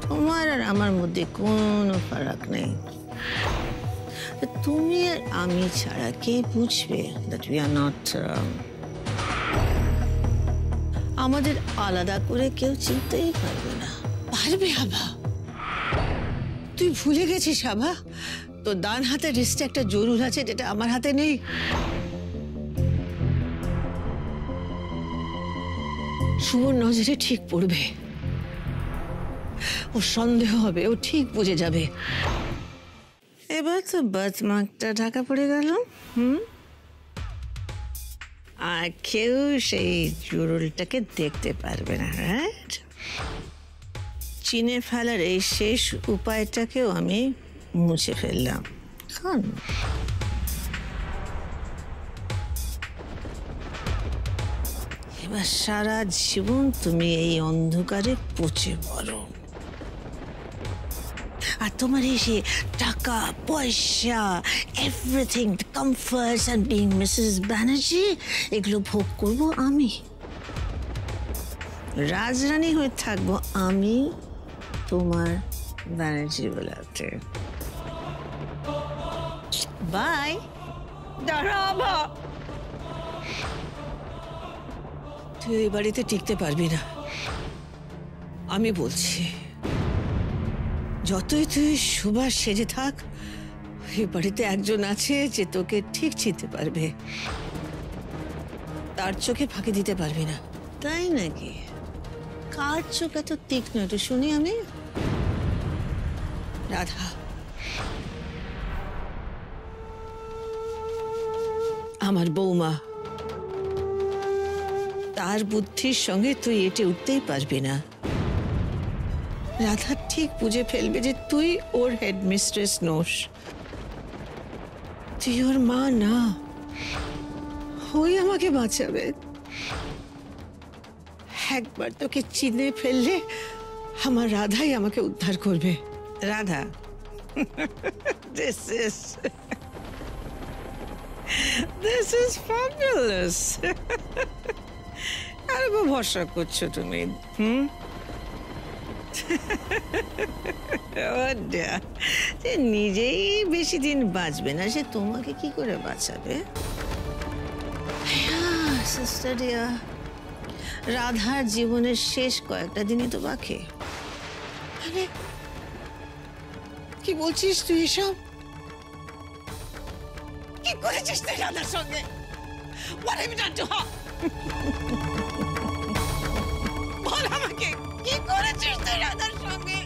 তোমার আর আমার মধ্যে কোনো ফারাক নেই। তুমি আর আমি ছাড়া কে বুঝবে that we are not আমাদের আলাদা করে কেউ চিনতেই পারবে না। পারবে আভা? তুই ভুলে গেছিস আভা, তো ডান হাতের রিস্টে একটা জরুর আছে যেটা আমার হাতে নেই। শুভর নজরে ঠিক পড়বে, ও সন্দেহ হবে, ও ঠিক বুঝে যাবে। এবার তো বার্থমার্কটা ঢাকা পড়ে গেল। আর কেউ সেই জরুলটাকে দেখতে পারবে না, রাইট? চিনে ফেলার এই শেষ উপায়টাকেও আমি মুছে ফেললাম। এবার সারা জীবন তুমি এই অন্ধকারে পচে পড়ো। আর তোমার এই যে টাকা পয়সা, everything, comforts and being Mrs Banerjee, এগুলো ভোগ করব আমি। রাজরানী হয়ে থাকবো আমি তোমার ব্যানার্জি বলাতে। বাই। দাঁড়াবা, তুই এই বাড়িতে টিকতে পারবি না, আমি বলছি। যতই তুই সুভাষ সেজে থাক, এই বাড়িতে একজন আছে যে তোকে ঠিক চিনতে পারবে, তার চোখে ফাঁকি দিতে পারবি না। তাই নাকি? কার চোখ এত তীক্ষ্ণ একটু শুনি আমি? রাধা, আমার বৌমা, তার বুদ্ধির সঙ্গে তুই এটে উঠতেই পারবি না। রাধা ঠিক বুঝে ফেলবে যে তুই ওর হেডমিস্ট্রেস নোস, তুই ওর মা না। ওই আমাকে বাঁচাবে। একবার তোকে চিনে ফেললে আমার রাধাই আমাকে উদ্ধার করবে। Radha, this is fabulous. আর ভরসা করছো তুমি? সে নিজেই বেশি দিন বাঁচবে না, সে তোমাকে কি করে বাঁচাবে? সিস্টার ডিয়ার, রাধার জীবনের শেষ কয়েকটা দিনই তো বাকি। আরে কি বলছিস তুই এসব? কি করেছিস তুই রাধার সঙ্গে? What have you done to her? বল আমাকে, কি করেছিস তুই রাধার সঙ্গে?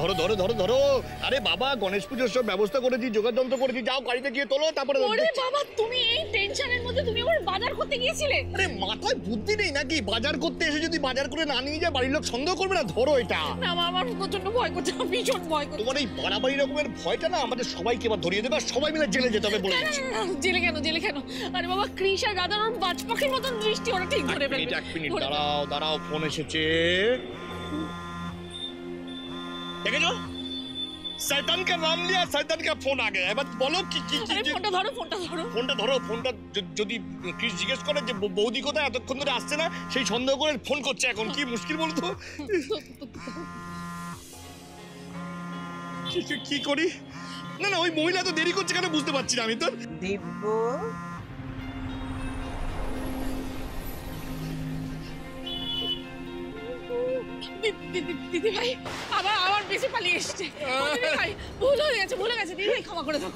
ধরো ধরো ধরো ধরো। আরে বাবা, গণেশ পুজোর সব ব্যবস্থা করেছি, জোগাড় যন্ত্র করেছি, যাও গাড়িতে গিয়ে তোলো, তারপরে। ওরে বাবা, তুমি এই টেনশনের মধ্যে তুমি আবার বাজার করতে গিয়েছিলে? আরে মাথায় বুদ্ধি নেই নাকি? বাজার করতে এসে যদি বাজার করে না নিয়ে যায় বাড়ির লোক সন্দেহ করবে না? ধরো এটা। না, আমার প্রচন্ড ভয় করছে, ভীষণ ভয় করছে। তোমার এই বাড়াবাড়ি রকমের ভয়টা না আমাদের সবাইকে এবার ধরিয়ে দেবে, আর সবাই মিলে জেলে যেতে হবে বলে দিচ্ছি। জেলে কেন, জেলে কেন? আরে বাবা, কৃষ আর রাধার ওর বাজ পাখির মতন দৃষ্টি, ওরা ঠিক ধরে ফেলবে। এক মিনিট দাঁড়াও দাঁড়াও, ফোন এসেছে। দেখেছো, শয়তান কা নাম লিয়া শয়তান কা ফোন আ গয়া। এবার বলো কি কি কি? ফোনটা ধরো, ফোনটা ধরো, ফোনটা ধরো। ফোনটা যদি ক্রিস জিজ্ঞেস করে যে বৌদি কোথায়, এতক্ষণ ধরে আসছে না, সেই সন্দেহ করে ফোন করছে। এখন কি মুশকিল বলো তো? কি করি? না না, ওই মহিলা তো দেরি করছে কেন বুঝতে পারছি না আমি তো। দিব্য, দিদি ভাই আবার বেশি পালিয়ে এসছে। দিদি ভাই, ভুলে গেছে দিদি ভাই, ক্ষমা করে দাও।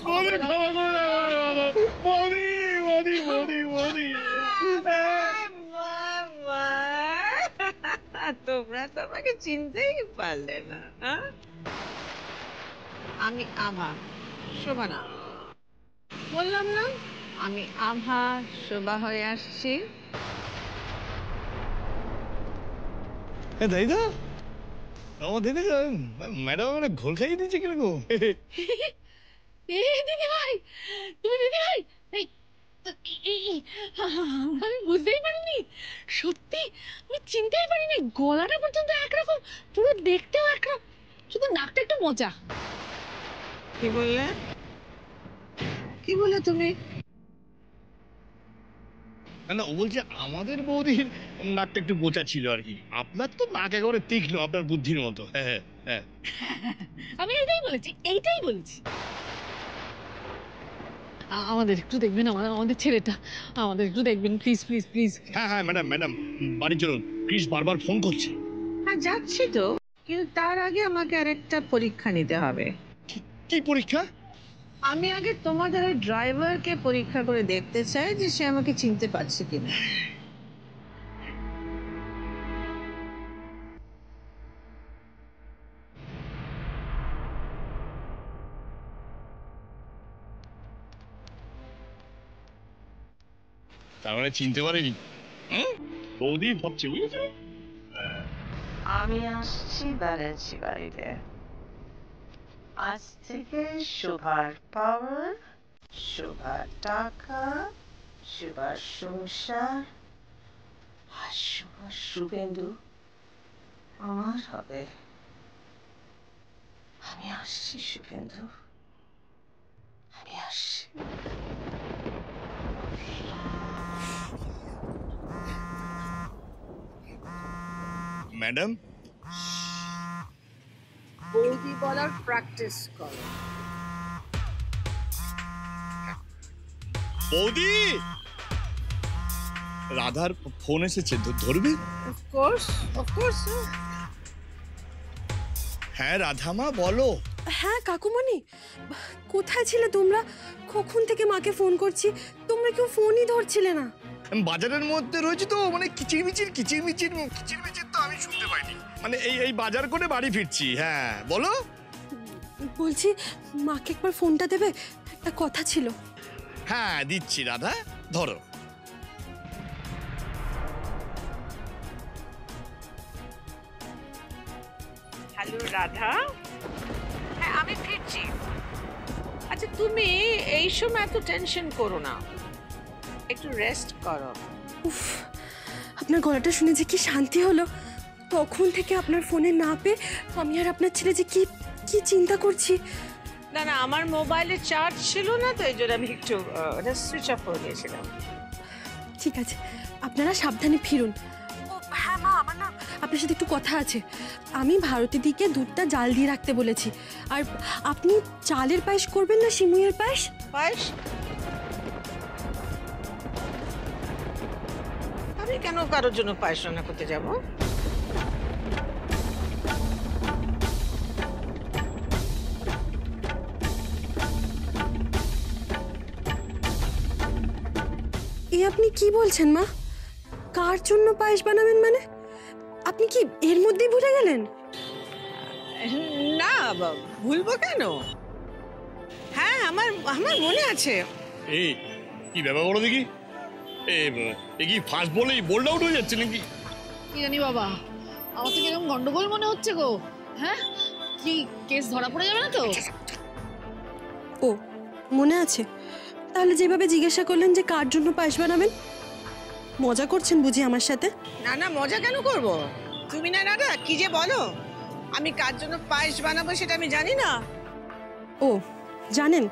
তোমরা তো আমাকে চিনতেই পারলে না। আমি আভা, শোভা না। বললাম না আমি আভা শোভা হয়ে আসছি। দাইদা, আমাদের ম্যাডাম মানে ঘোল খাইয়ে দিচ্ছে কিরকম? দিদি ভাই, তুমি দিদি ভাই, আমি বুঝতেই পারিনি, সত্যি আমি চিনতেই পারিনি। গলাটা পর্যন্ত একরকম, পুরো দেখতেও একরকম, শুধু নাকটা একটু মোচা। কি বললে? কি বলে তুমি? না না, ও বলছে আমাদের বৌদির নাকটা একটু গোচা ছিল আর কি, আপনার তো নাক একেবারে তীক্ষ্ণ, আপনার বুদ্ধির মতো। হ্যাঁ হ্যাঁ হ্যাঁ। আমি এইটাই বলেছি, এইটাই বলেছি। আমাদের একটু দেখবেন, আমাদের ছেলেটা আমাদের একটু দেখবেন, প্লিজ প্লিজ প্লিজ। হ্যাঁ হ্যাঁ ম্যাডাম ম্যাডাম, বাড়ি চলুন, ক্রিস বারবার ফোন করছে। হ্যাঁ যাচ্ছি তো, কিন্তু তার আগে আমাকে আরেকটা পরীক্ষা নিতে হবে। কি পরীক্ষা? আমি আগে তোমাদের ওই ড্রাইভারকে পরীক্ষা করে দেখতে চাই যে সে আমাকে চিনতে পারছে কিনা। তার মানে চিনতে পারেনি বৌদি, ভাবছে বুঝেছো। আমি আসছি ব্যারেন্সি বাড়িতে। আজ থেকে শোভার পাওয়ার, শোভার টাকা, শোভার সংসার আর শোভার শুভেন্দু আমার হবে। আমি আসছি শুভেন্দু, আমি আসছি। ম্যাডাম, বৌদি বলার প্র্যাকটিস করো। বৌদি, রাধার ফোন এসেছে, ধরবে? অফকোর্স। হ্যাঁ রাধামা বলো। হ্যাঁ কাকুমণি, কোথায় ছিলে তোমরা? কখন থেকে মাকে ফোন করছি, তোমরা কেউ ফোনই ধরছিলে না। আমি বাজারের মধ্যে রয়েছি তো, মানে কিচিরমিচির তো আমি শুনতে পাইনি, মানে এই বাজার করে বাড়ি ফিরছি। হ্যাঁ বলো। বলছি মাকে একবার ফোনটা দেবে, একটা কথা ছিল। হ্যাঁ দিচ্ছি রাধা, ধরো। হ্যালো রাধা, হ্যাঁ আমি ফিরছি। আচ্ছা তুমি এই সময় এত টেনশন করো না, একটু রেস্ট করো। উফ, আপনার গলাটা শুনে যে কি শান্তি হলো। তখন থেকে আপনার ফোনে না পেয়ে আমি আর আপনার ছেলে যে কি কি চিন্তা করছি। না না, আমার মোবাইলে চার্জ ছিল না তো, এই জন্য আমি একটু সুইচ অফ করে দিয়েছিলাম। ঠিক আছে, আপনারা সাবধানে ফিরুন। ও হ্যাঁ মা, আমার না আপনার সাথে একটু কথা আছে। আমি ভারতী দিকে দুধটা জাল দিয়ে রাখতে বলেছি। আর আপনি চালের পায়েস করবেন না সিমুইয়ের পায়েস? পায়েস? আমি কেন কারোর জন্য পায়েস রান্না করতে যাব? এ আপনি কি বলছেন মা? কার জন্য পায়েস বানাবেন মানে? আপনি কি এর মধ্যেই ভুলে গেলেন? না ভুলবো কেন? হ্যাঁ আমার মনে আছে। এই কি ব্যাপার বলো দেখি, এ কি ফার্স্ট বলেই বোল্ড আউট হয়ে যাচ্ছে নাকি? কি জানি বাবা, আমার তো কিরকম গন্ডগোল মনে হচ্ছে গো। হ্যাঁ, কি কেস ধরা পড়ে যাবে না তো? ও মনে আছে। তাহলে যেভাবে জিজ্ঞাসা করলেন যে কার জন্য পায়েস বানাবেন, মজা করছেন বুঝি আমার সাথে? না না, মজা কেন করব? তুমি না দাদা কি যে বলো, আমি কার জন্য পায়েস বানাবো সেটা আমি জানি না। ও জানেন?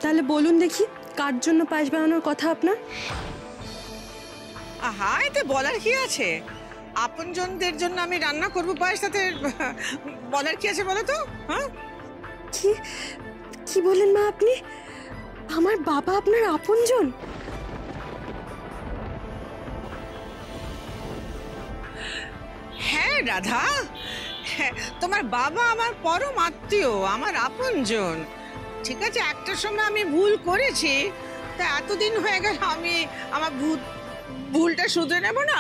তাহলে বলুন দেখি কার জন্য পায়েস বানানোর কথা আপনার? আহা, এতে বলার কি আছে? আপনজনদের জন্য আমি রান্না করবো পায়েস, তাতে বলার কি আছে বলো তো? হ্যাঁ কি কি বলেন মা আপনি? আমার বাবা আপনার আপনজন? হ্যাঁ রাধা, হ্যাঁ, তোমার বাবা আমার পরম আত্মীয়, আমার আপনজন। ঠিক আছে, একটা সময় আমি ভুল করেছি, তা এতদিন হয়ে গেল আমি আমার ভুলটা শুধরে নেব না?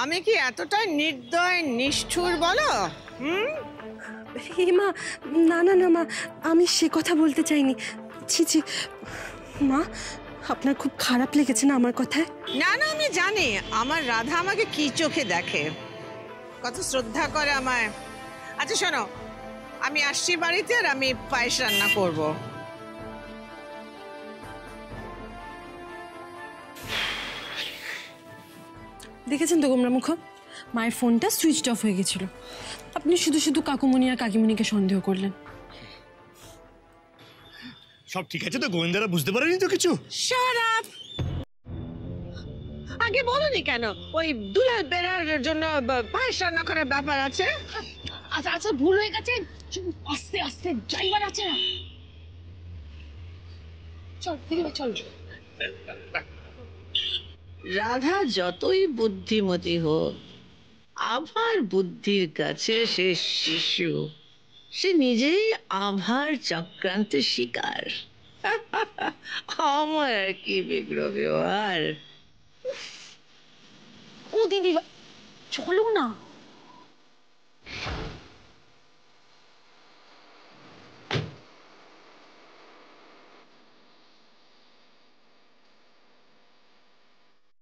আমি কি এতটাই নির্দয় নিষ্ঠুর বলো? হে মা, না না না মা, আমি সে কথা বলতে চাইনি। ছি ছি মা, আপনার খুব খারাপ লেগেছে না আমার কথায়? না না, আমি জানি আমার রাধা আমাকে কি চোখে দেখে, কত শ্রদ্ধা করে আমায়। আচ্ছা শোনো, আমি আসছি বাড়িতে, আর আমি পায়েস রান্না করব। দেখেছেন তো গোমরা মুখ, মায়ের ফোনটা সুইচ অফ হয়ে গেছিল। আপনি শুধু শুধু কাকুমণি আর কাকিমণিকে সন্দেহ করলেন। সব ঠিক আছে তো? গোয়েন্দারা বুঝতে পারেনি তো কিছু? Shut up! আর আগে বলোনি কেন? ওই দুলাল বেরার জন্য পায়েস রান্না করার ব্যাপার আছে। আচ্ছা আচ্ছা, ভুল হয়ে গেছে। আস্তে আস্তে, ড্রাইভার আছে না। চল দিদিভাই চল। রাধা যতই বুদ্ধিমতী হোক, আভার বুদ্ধির কাছে সে শিশু। সে নিজেই আভার চক্রান্তের শিকার। আমার আর কি বিগ্র ব্যবহার। ও দিদিভাই চলো না।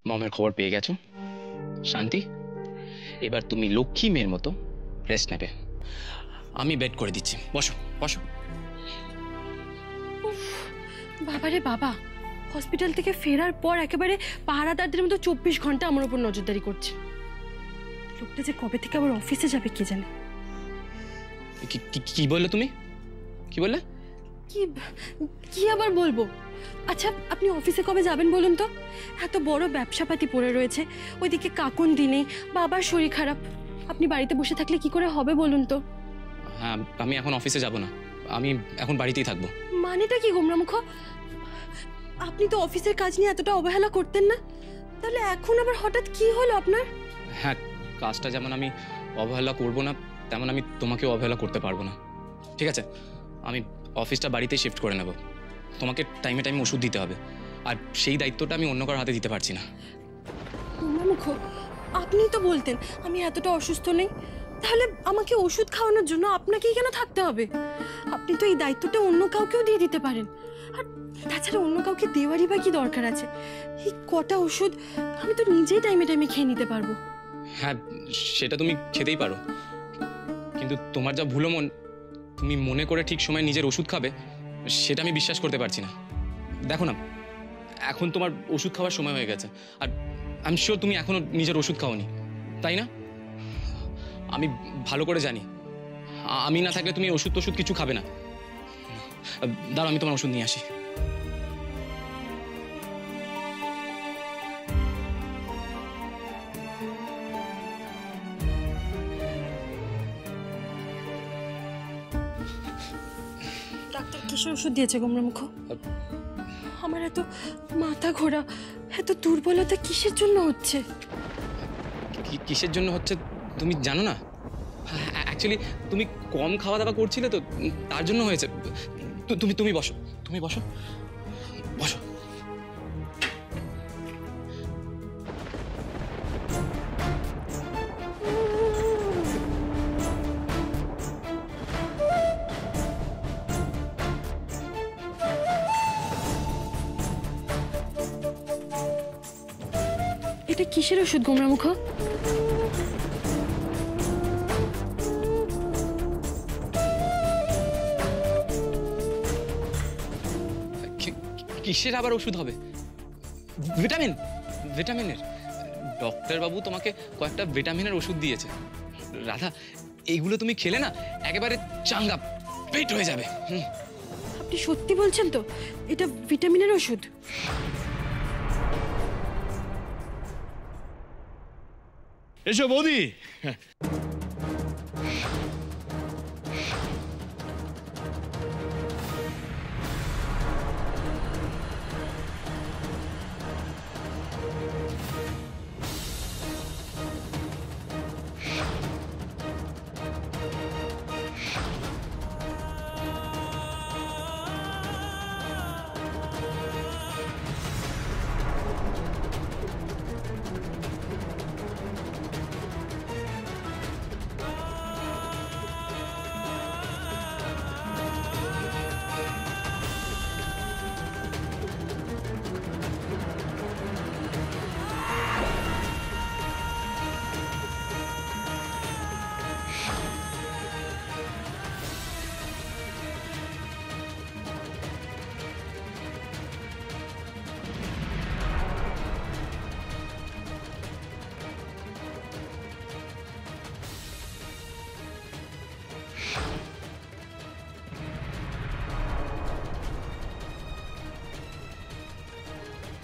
মমের খবর পেয়ে গেছো শান্তি, এবার তুমি লক্ষ্মী মেয়ের মতো রেস্ট নেবে। আমি বেড করে দিচ্ছি, বসো বসো। বাবারে বাবা, হসপিটাল থেকে ফেরার পর একেবারে পাহারাদারদের মতো 24 ঘন্টা আমার উপর নজরদারি করছে। লোকটা যে কবে থেকে আবার অফিসে যাবে কে জানে। কি বললে তুমি? কি বললে? কি কি আবার বলবো? আচ্ছা আপনি অফিসে কবে যাবেন বলুন তো? এত বড় ব্যবসাপাতি পড়ে রয়েছে, ওইদিকে কাকুন দিনে, বাবার শরীর খারাপ। আপনি বাড়িতে বসে থাকলে কি করে হবে বলুন তো? হ্যাঁ, আমি এখন অফিসে যাব না, আমি এখন বাড়িতেই থাকবো। মানেটা কি গোমরামুখ? আপনি তো অফিসের কাজ নিয়ে এতটা অবহেলা করতেন না, তাহলে এখন আবার হঠাৎ কি হলো আপনার? হ্যাঁ, কাজটা যেমন আমি অবহেলা করব না, তেমন আমি তোমাকেও অবহেলা করতে পারবো না। ঠিক আছে, আমি অফিসটা বাড়িতে শিফট করে নেব। তোমাকে টাইমে টাইমে ওষুধ দিতে হবে, আর সেই দায়িত্বটা আমি অন্য কারোর হাতে দিতে পারছি না। গোমরামুখ, আপনি তো বলতেন আমি এতটা অসুস্থ নেই, তাহলে আমাকে ওষুধ খাওয়ানোর জন্য আপনাকেই কেন থাকতে হবে? আপনি তো এই দায়িত্বটা অন্য কাউকেও দিয়ে দিতে পারেন। আর তাছাড়া অন্য কাউকে দেওয়ারই বা কি দরকার আছে? এই কটা ওষুধ আমি তো নিজেই টাইমে টাইমে খেয়ে নিতে পারবো। হ্যাঁ, সেটা তুমি খেতেই পারো, কিন্তু তোমার যা ভুলো মন, তুমি মনে করে ঠিক সময় নিজের ওষুধ খাবে, সেটা আমি বিশ্বাস করতে পারছি না। দেখো না, এখন তোমার ওষুধ খাওয়ার সময় হয়ে গেছে, আর আমি শিওর তুমি এখনো নিজের ওষুধ খাওনি, তাই না? আমি ভালো করে জানি, আমি না থাকলে তুমি ওষুধ কিছু খাবে না। দাঁড়াও, আমি তোমার ওষুধ নিয়ে আসি। ডাক্তার কিসের ওষুধ দিয়েছে গোমরামুখ? আমার এত মাথা ঘোরা, এত দুর্বলতা কিসের জন্য হচ্ছে? কিসের জন্য হচ্ছে তুমি জানো না? অ্যাকচুয়ালি তুমি কম খাওয়া দাওয়া করছিলে তো, তার জন্য হয়েছে। তুমি বসো, তুমি বসো বসো। এটা কিসের ওষুধ গোমরামুখ? কিসের আবার ওষুধ হবে? ভিটামিনের। ডক্টর বাবু তোমাকে কয়েকটা ভিটামিনের ওষুধ দিয়েছে। রাধা, এইগুলো তুমি খেলে না একেবারে চাঙ্গা পেট হয়ে যাবে। আপনি সত্যি বলছেন তো এটা ভিটামিনের ওষুধ? এসো বৌদি।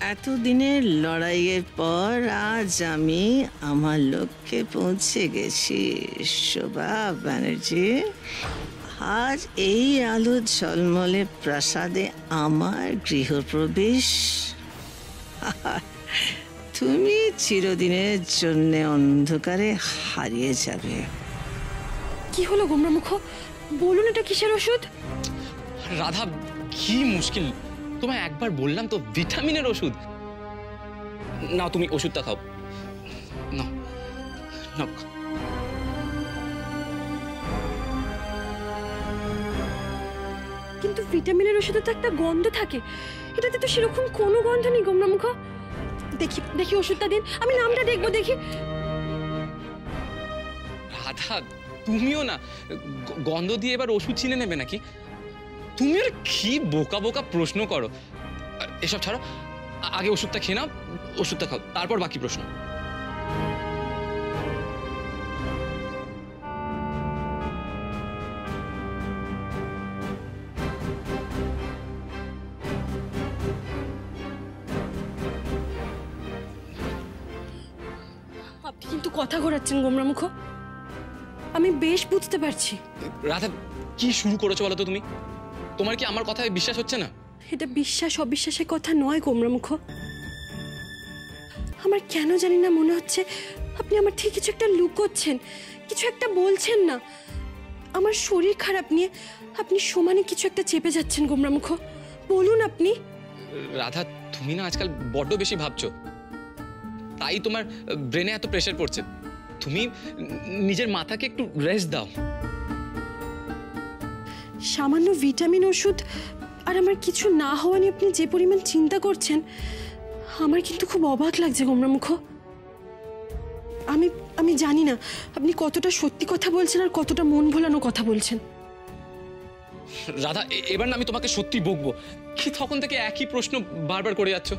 এতদিনের লড়াইয়ের পর আজ আমি আমার লক্ষ্যে পৌঁছে গেছি শোভা ব্যানার্জি। আজ এই আলো ঝলমলে প্রাসাদে আমার গৃহপ্রবেশ। তুমি চিরদিনের জন্য অন্ধকারে হারিয়ে যাবে। কি হলো গোমরামুখ, বলুন এটা কিসের ওষুধ? রাধা, কি মুশকিল, তোমায় একবার বললাম তো ভিটামিনের ওষুধ। নাও তুমি ওষুধটা খাও, নাও নাও। কিন্তু ভিটামিনের ওষুধে তো একটা গন্ধ থাকে, এটাতে তো সেরকম কোনো গন্ধ নেই গোমরামুখ। দেখি দেখি ওষুধটা দিন, আমি নামটা দেখবো দেখি। রাধা, তুমিও না গন্ধ দিয়ে এবার ওষুধ চিনে নেবে নাকি? তুমি আর কি বোকা বোকা প্রশ্ন করো। এসব ছাড়ো, আগে ওষুধটা খেয়ে নাও, ওষুধটা খাও, তারপর বাকি প্রশ্ন। আপনি কিন্তু কথা ঘোরাচ্ছেন গোমরামুখ, আমি বেশ বুঝতে পারছি। রাধা, কি শুরু করেছো বলো তো তুমি? তোমার কি আমার কথায় বিশ্বাস হচ্ছে না? এটা বিশ্বাস অবিশ্বাসের কথা নয় গোমরামুখ, আমার কেন জানি না মনে হচ্ছে আপনি আমার থেকে কিছু একটা লুকোচ্ছেন, কিছু একটা বলছেন না। আমার শরীর খারাপ নিয়ে আপনি সমানে কিছু একটা চেপে যাচ্ছেন গোমরামুখ, বলুন আপনি। রাধা, তুমি না আজকাল বড্ড বেশি ভাবছো, তাই তোমার ব্রেনে এত প্রেশার পড়ছে। তুমি নিজের মাথাকে একটু রেস্ট দাও। সামান্য ভিটামিন ওষুধ আর আমার কিছু না হওয়া নিয়ে আপনি যে পরিমাণ চিন্তা করছেন, আমার কিন্তু খুব অবাক লাগছে গোমরামুখ। আমি জানি না আপনি কতটা সত্যি কথা বলছেন আর কতটা মন ভোলানো কথা বলছেন। রাধা, এবার না আমি তোমাকে সত্যি বকবো। কি তখন থেকে একই প্রশ্ন বারবার করে যাচ্ছ?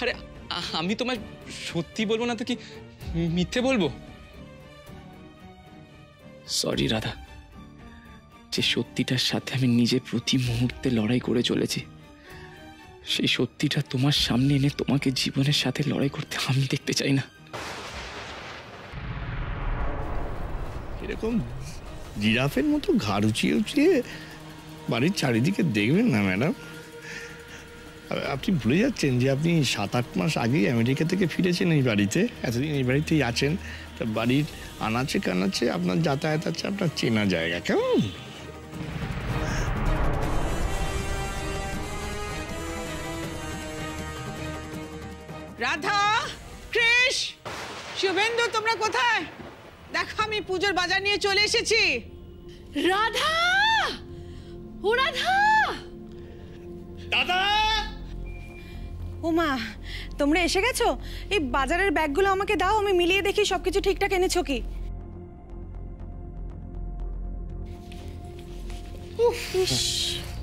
আরে আমি তোমায় সত্যি বলবো না তো কি মিথ্যে বলবো? সরি রাধা, যে সত্যিটার সাথে আমি নিজে প্রতি মুহূর্তে লড়াই করে চলেছি, সেই সত্যিটা তোমার সামনে এনে তোমাকে জীবনের সাথে লড়াই করতে আমি দেখতে চাই না। এরকম জিরাফের মতো ঘাড় উঁচিয়ে উঁচিয়ে বাড়ির চারিদিকে দেখবেন না ম্যাডাম। আপনি ভুলে যাচ্ছেন যে আপনি 7-8 মাস আগেই আমেরিকা থেকে ফিরেছেন এই বাড়িতে, এতদিন এই বাড়িতেই আছেন। তা বাড়ির আনাচে কানাচে আপনার যাতায়াত আছে, আপনার চেনা জায়গা, কেমন? রাধা, কৃষ, শুভেন্দু, তোমরা কোথায়? দেখো আমি পুজোর বাজার নিয়ে চলে এসেছি। রাধা, ও রাধা, দাদা! ওমা, তোমরা এসে গেছো? এই বাজারের ব্যাগগুলো আমাকে দাও, আমি মিলিয়ে দেখি সবকিছু ঠিকঠাক এনেছো কি। ইস,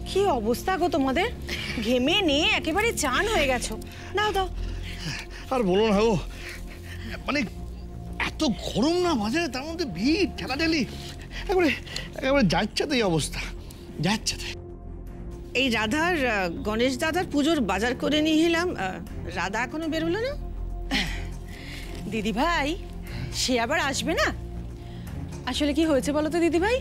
কি অবস্থা গো তোমাদের, ঘেমে নিয়ে একেবারে চান হয়ে গেছো। দাও দাও। আর বলো না গো, মানে এত গরম না বাজারে, তার মধ্যে ভিড় ঠেলাঠেলি, একেবারে যাচ্ছাতেই অবস্থা, যাচ্ছাতে। এই রাধার গণেশ দাদার পুজোর বাজার করে নিয়ে এলাম। রাধা এখনো বেরোলো না? দিদি ভাই, সে আবার আসবে না? আসলে কি হয়েছে বলো তো দিদি ভাই,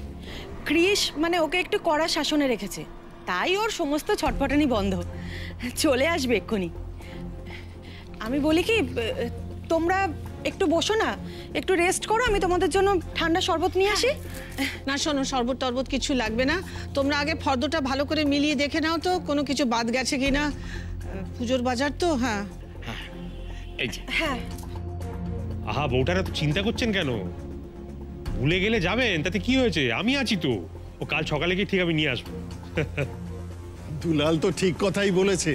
কৃষ মানে ওকে একটু কড়া শাসনে রেখেছে, তাই ওর সমস্ত ছটফটানি বন্ধ, চলে আসবে এক্ষুনি। আমি বলি কি, তোমরা একটু বসো না, একটু রেস্ট করো, আমি তোমাদের জন্য ঠান্ডা শরবত নিয়ে আসি। না শোনো, শরবত টরবত কিছু লাগবে না। তোমরা আগে ফর্দটা ভালো করে মিলিয়ে দেখে নাও তো কোনো কিছু বাদ গেছে কিনা। পুজোর বাজার তো। হ্যাঁ এই যে, হ্যাঁ। আহা, বউটারা তো চিন্তা করছেন কেন? ভুলে গেলে যাবেন, তাতে কি হয়েছে? আমি আছি তো। ও কাল সকালে গিয়ে ঠিক আমি নিয়ে আসবো। দুলাল তো ঠিক কথাই বলেছে।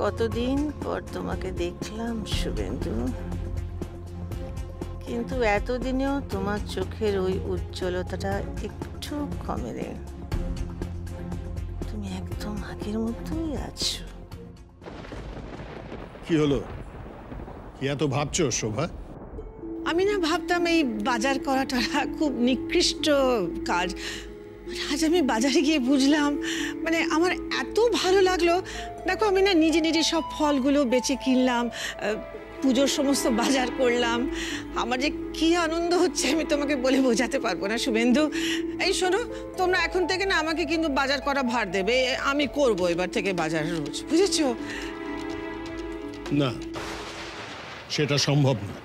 কতদিন পর তোমাকে দেখলাম শুভেন্দু, কিন্তু এতদিনেও তোমার চোখের ওই উজ্জ্বলতাটা একটু কমেনি। তুমি একদম আগের মতোই আছো। কি হলো, কি এত ভাবছো শোভা? আমি না ভাবতাম এই বাজার করাটা খুব নিকৃষ্ট কাজ, আজ আমি বাজারে গিয়ে বুঝলাম, মানে আমার এত ভালো লাগলো। দেখো আমি না নিজে নিজে সব ফলগুলো বেচে কিনলাম, পুজোর সমস্ত বাজার করলাম। আমার যে কি আনন্দ হচ্ছে আমি তোমাকে বলে বোঝাতে পারবো না শুভেন্দু। এই শোনো, তোমরা এখন থেকে না আমাকে কিন্তু বাজার করা ভার দেবে, আমি করব এবার থেকে বাজার রোজ, বুঝেছো? না, সেটা সম্ভব না।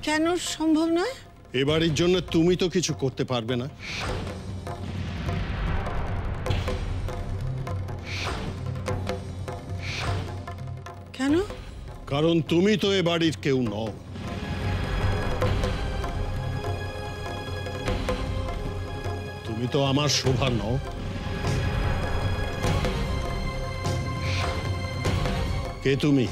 কেন সম্ভব নয়? এবারের জন্য তুমি তো কিছু করতে পারবে না। কেন? কারণ তুমি তো এ বাড়ির কেউ নও। তুমি তো আমার শোভা নও। কে তুমি?